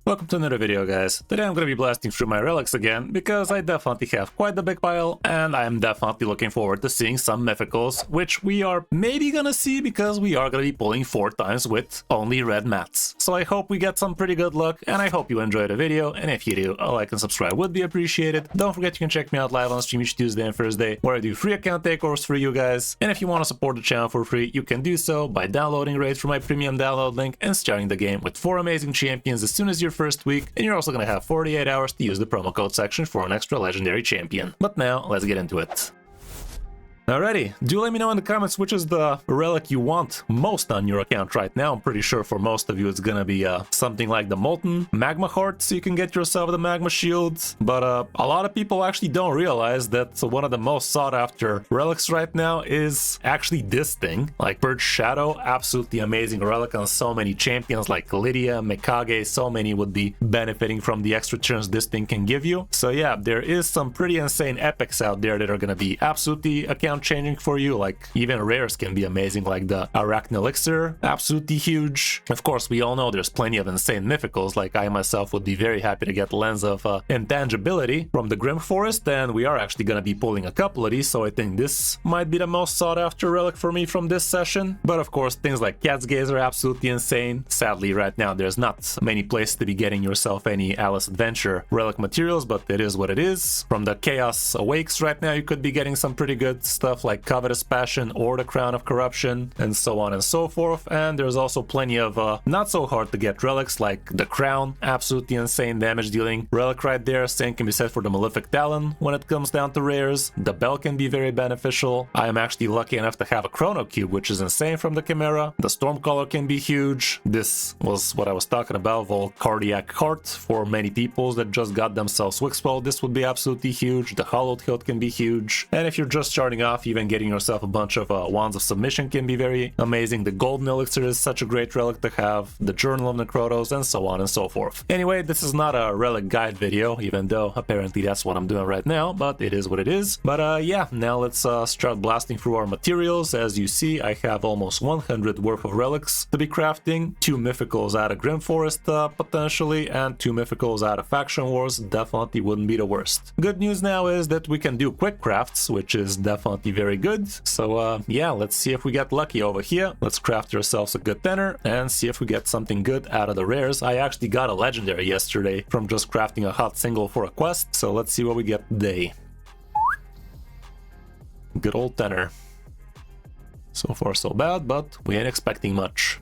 Welcome to another video, guys. Today I'm gonna be blasting through my relics again, because I definitely have quite the big pile, and I am definitely looking forward to seeing some Mythicals, which we are maybe gonna see because we are gonna be pulling 4 times with only red mats. So I hope we get some pretty good luck, and I hope you enjoyed the video, and if you do, a like and subscribe would be appreciated. Don't forget you can check me out live on stream each Tuesday and Thursday, where I do free account takeovers for you guys, and if you want to support the channel for free, you can do so by downloading raids from my premium download link and starting the game with 4 amazing champions as soon as your first week, and you're also going to have 48 hours to use the promo code section for an extra legendary champion. But now, let's get into it. Alrighty, do let me know in the comments which is the relic you want most on your account right now. I'm pretty sure for most of you it's gonna be something like the Molten Magma Heart, so you can get yourself the Magma Shield. But a lot of people actually don't realize that one of the most sought after relics right now is actually this thing. Like Purge Shadow, absolutely amazing relic on so many champions like Lydia, Mikage, so many would be benefiting from the extra turns this thing can give you. So yeah, there is some pretty insane epics out there that are gonna be absolutely account changing for you. Like even rares can be amazing, like the Arachne Elixir, absolutely huge. Of course, we all know there's plenty of insane mythicals, like I myself would be very happy to get Lens of Intangibility from the Grim Forest, and we are actually going to be pulling a couple of these, so I think this might be the most sought after relic for me from this session. But of course, things like Cat's Gaze are absolutely insane. Sadly, right now there's not many places to be getting yourself any Alice Adventure relic materials, but it is what it is. From the Chaos Awakes right now, you could be getting some pretty good stuff like Covetous Passion or the Crown of Corruption, and so on and so forth. And there's also plenty of not so hard to get relics like the Crown, absolutely insane damage dealing relic right there. Same can be said for the Malefic Talon when it comes down to rares. The Bell can be very beneficial. I am actually lucky enough to have a Chrono Cube, which is insane from the Chimera. The Stormcaller can be huge. This was what I was talking about, Vol Cardiac Heart for many people that just got themselves Wixpel. This would be absolutely huge. The Hollowed Hilt can be huge. And if you're just starting off, even getting yourself a bunch of Wands of Submission can be very amazing. The Golden Elixir is such a great relic to have, the Journal of Necrotos, and so on and so forth. Anyway, this is not a relic guide video, even though apparently that's what I'm doing right now, but it is what it is. But yeah, now let's start blasting through our materials. As you see, I have almost 100 worth of relics to be crafting, 2 Mythicals out of Grim Forest potentially, and 2 Mythicals out of Faction Wars. Definitely wouldn't be the worst. Good news now is that we can do quick crafts, which is definitely very good. So yeah, let's see if we get lucky over here. Let's craft ourselves a good tenor and see if we get something good out of the rares. I actually got a legendary yesterday from just crafting a hot single for a quest, so let's see what we get today. Good old tenor. So far so bad, but we ain't expecting much.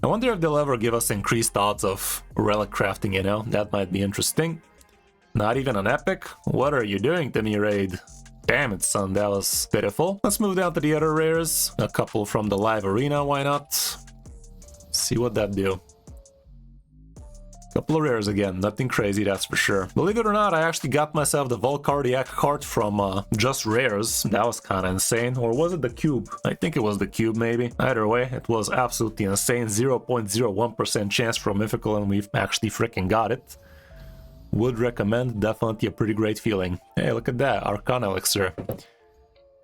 I wonder if they'll ever give us increased odds of relic crafting, you know? That might be interesting. Not even an epic? What are you doing to me, raid? Damn it, son, that was pitiful. Let's move down to the other rares. A couple from the live arena, why not? See what that do. Couple of rares again, nothing crazy, that's for sure. Believe it or not, I actually got myself the Volcardiac Heart from just rares. That was kind of insane. Or was it the cube? I think it was the cube, maybe. Either way, it was absolutely insane. 0.01% chance for a mythical, and we've actually freaking got it. Would recommend, definitely a pretty great feeling. Hey, look at that, Arcana Elixir.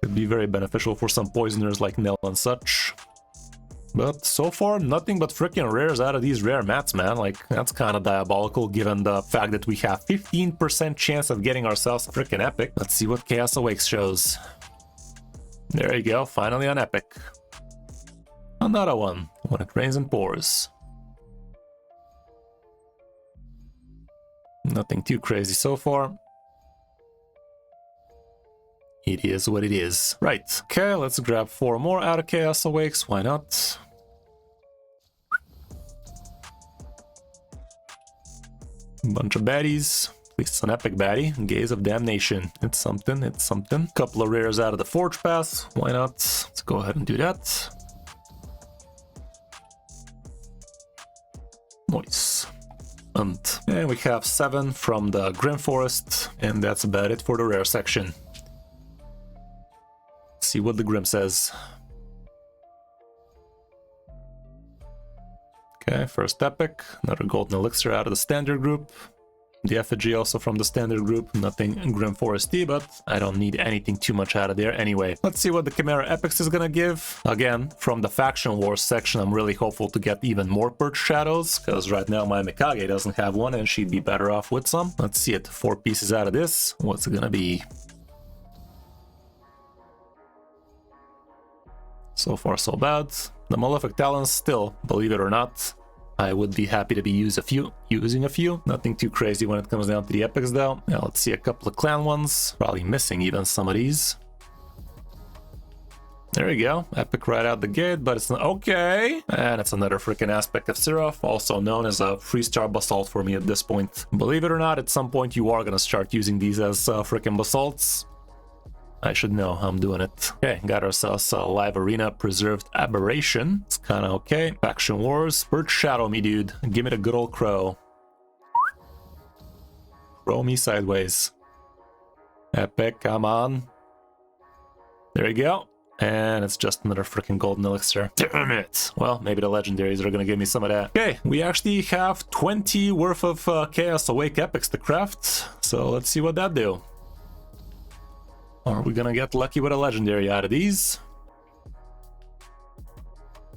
Could be very beneficial for some poisoners like Nell and such. But so far, nothing but freaking rares out of these rare mats, man. Like, that's kind of diabolical given the fact that we have 15% chance of getting ourselves a freaking epic. Let's see what Chaos Awakes shows. There you go, finally an epic. Another one, when it rains and pours. Nothing too crazy so far. It is what it is. Right, okay, let's grab 4 more out of Chaos Awakes, why not? Bunch of baddies, at least it's an epic baddie. Gaze of Damnation, it's something, it's something. Couple of rares out of the Forge Pass, why not? Let's go ahead and do that. Nice. And we have 7 from the Grim Forest, and that's about it for the rare section. Let's see what the Grim says. Okay, first epic, another Golden Elixir out of the standard group. The effigy also from the standard group, nothing Grim Foresty, but I don't need anything too much out of there anyway. Let's see what the Chimera Epics is gonna give. Again, from the Faction Wars section, I'm really hopeful to get even more Perch Shadows, because right now my Mikage doesn't have one and she'd be better off with some. Let's see it, 4 pieces out of this. What's it gonna be? So far so bad. The Malefic Talons still, believe it or not, I would be happy to be using a few. Nothing too crazy when it comes down to the epics though. Now let's see a couple of clan ones. Probably missing even some of these. There we go. Epic right out the gate, but it's not okay. And it's another freaking aspect of Seraph, also known as a 3-star basalt for me at this point. Believe it or not, at some point you are gonna start using these as freaking basalts. I should know, I'm doing it. Okay, got ourselves a live arena preserved aberration. It's kind of okay. Faction Wars, Perch Shadow me, dude. Give me the good old crow. Crow me sideways. Epic, come on. There you go. And it's just another freaking golden elixir. Damn it! Well, maybe the legendaries are gonna give me some of that. Okay, we actually have 20 worth of Chaos Awake epics to craft. So let's see what that do. Are we gonna get lucky with a legendary out of these?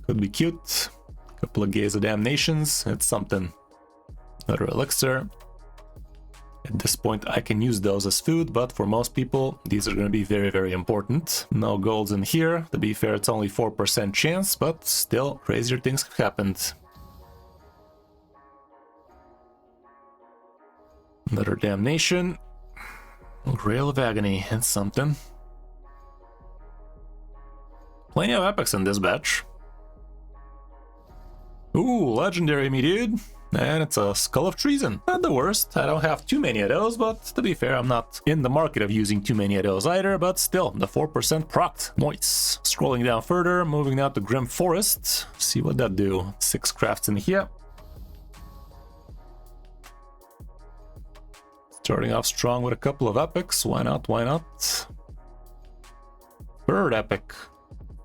Could be cute. Couple of Gaze of Damnations. It's something. Another elixir. At this point I can use those as food, but for most people these are going to be very, very important. No golds in here. To be fair, it's only 4% chance, but still crazier things have happened. Another Damnation. Grail of Agony. It's something. Plenty of epics in this batch. Ooh, legendary me, dude. And it's a Skull of Treason. Not the worst. I don't have too many of those, but to be fair, I'm not in the market of using too many of those either, but still, the 4% procced. Nice. Scrolling down further, moving down to Grim Forest. See what that do. 6 crafts in here. Starting off strong with a couple of epics. Why not? Why not? Third epic.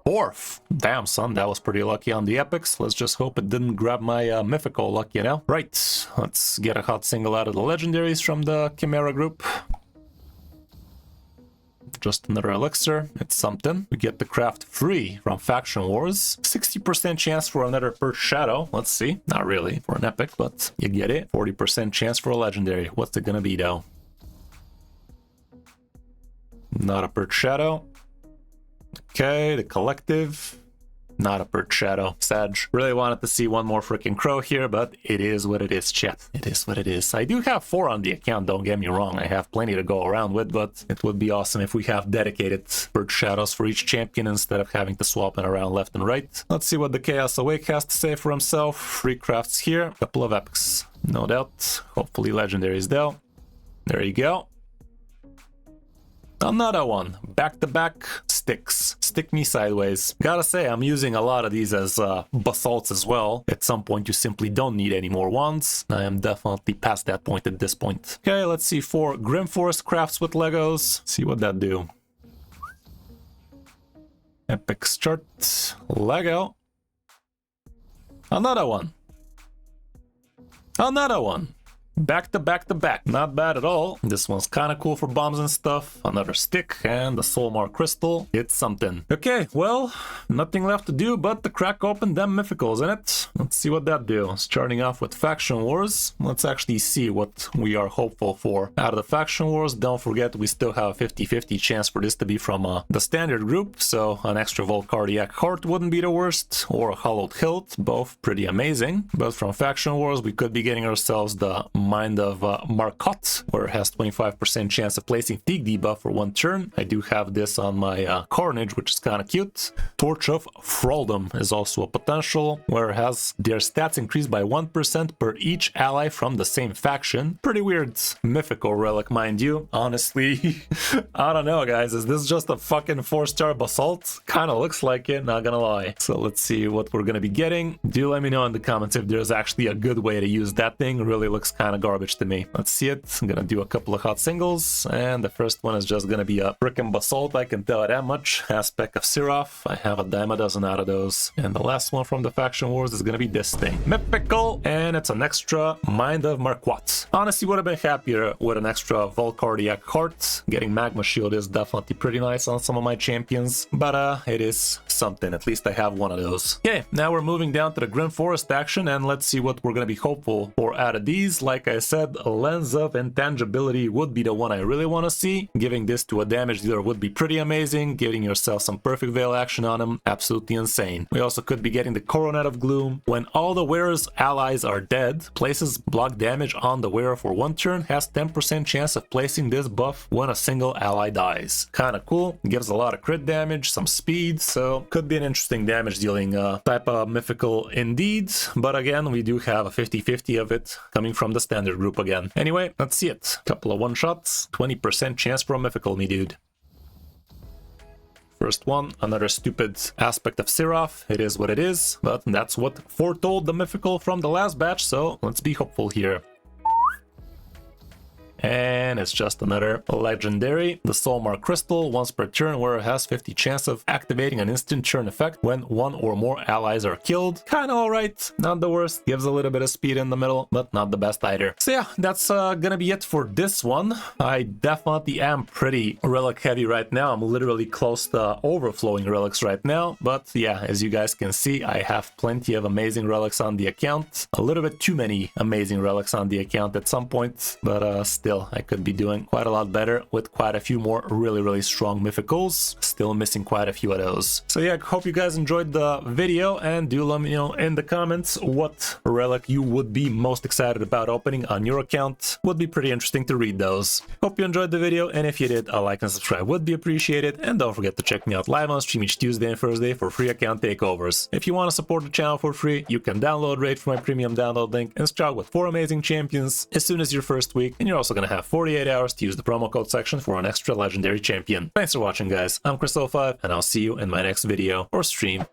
4th. Damn, son, that was pretty lucky on the epics. Let's just hope it didn't grab my mythical luck, you know? Right, let's get a hot single out of the legendaries from the Chimera group. Just another elixir. It's something. We get the craft free from Faction Wars. 60% chance for another Perch Shadow. Let's see. Not really for an epic, but you get it. 40% chance for a legendary. What's it gonna be, though? Not a Perch Shadow. Okay, the collective. Not a Perch Shadow. Sag. Really wanted to see one more freaking crow here, but it is what it is, chat. It is what it is. I do have 4 on the account, don't get me wrong. I have plenty to go around with, but it would be awesome if we have dedicated Perch Shadows for each champion instead of having to swap it around left and right. Let's see what the Chaos Awake has to say for himself. 3 crafts here. Couple of epics. No doubt. Hopefully legendaries though. There you go. Another one. Back-to-back sticks. Stick me sideways. Gotta say, I'm using a lot of these as basalts as well. At some point, you simply don't need any more ones. I am definitely past that point at this point. Okay, let's see 4 Grim Forest crafts with Legos. See what that do. Epic start. Lego. Another one. Another one. Back to back to back. Not bad at all. This one's kind of cool for bombs and stuff. Another stick and the Soulmar crystal. It's something. Okay, well, nothing left to do but to crack open them mythicals, innit? Let's see what that do. Starting off with Faction Wars. Let's actually see what we are hopeful for out of the Faction Wars. Don't forget, we still have a 50-50 chance for this to be from the standard group. So an extra Volt Cardiac Heart wouldn't be the worst. Or a Hollowed Hilt. Both pretty amazing. But from Faction Wars, we could be getting ourselves the Mind of Marcotte, where it has 25% chance of placing Fatigue debuff for 1 turn. I do have this on my Carnage, which is kind of cute. Torch of Thraldom is also a potential, where it has their stats increased by 1% per each ally from the same faction. Pretty weird mythical relic, mind you. Honestly, I don't know, guys. Is this just a fucking 4-star basalt? Kind of looks like it, not gonna lie. So let's see what we're gonna be getting. Do let me know in the comments if there's actually a good way to use that thing. Really looks kind of of garbage to me. Let's see it. I'm gonna do a couple of hot singles, and the first one is just gonna be a frickin' basalt, I can tell it that much. Aspect of Seraph, I have a dime a dozen out of those. And the last one from the Faction Wars is gonna be this thing. Mythical, and it's an extra Mind of Marquardt. Honestly, would have been happier with an extra Volcardiac Heart. Getting Magma Shield is definitely pretty nice on some of my champions, but it is something. At least I have one of those. Okay, now we're moving down to the Grim Forest action, and let's see what we're gonna be hopeful for out of these. Like I said, a Lens of Intangibility would be the one I really want to see. Giving this to a damage dealer would be pretty amazing. Giving yourself some Perfect Veil action on him, absolutely insane. We also could be getting the Coronet of Gloom. When all the wearer's allies are dead, places block damage on the wearer for 1 turn, has 10% chance of placing this buff when a single ally dies. Kinda cool, gives a lot of crit damage, some speed, so could be an interesting damage dealing type of mythical indeed. But again, we do have a 50-50 of it coming from the standard group again. Anyway, let's see it. Couple of one-shots, 20% chance for a mythical, me dude. First one, another stupid aspect of Seraph. It is what it is, but that's what foretold the mythical from the last batch, so let's be hopeful here. And it's just another legendary. The Soulmark Crystal, once per turn, where it has 50 chance of activating an instant turn effect when 1 or more allies are killed. Kinda alright, not the worst. Gives a little bit of speed in the middle, but not the best either. So yeah, that's gonna be it for this one. I definitely am pretty relic heavy right now. I'm literally close to overflowing relics right now. But yeah, as you guys can see, I have plenty of amazing relics on the account. A little bit too many amazing relics on the account at some point, but still, I could be doing quite a lot better with quite a few more really strong mythicals. Still missing quite a few of those. So yeah, I hope you guys enjoyed the video, and do let me know in the comments what relic you would be most excited about opening on your account. Would be pretty interesting to read those. Hope you enjoyed the video, and if you did, a like and subscribe would be appreciated. And don't forget to check me out live on stream each Tuesday and Thursday for free account takeovers. If you want to support the channel for free, you can download Raid from my premium download link and start with 4 amazing champions as soon as your first week, and you're also gonna have 48 hours to use the promo code section for an extra legendary champion. Thanks for watching, guys. I'm Crystal5, and I'll see you in my next video or stream.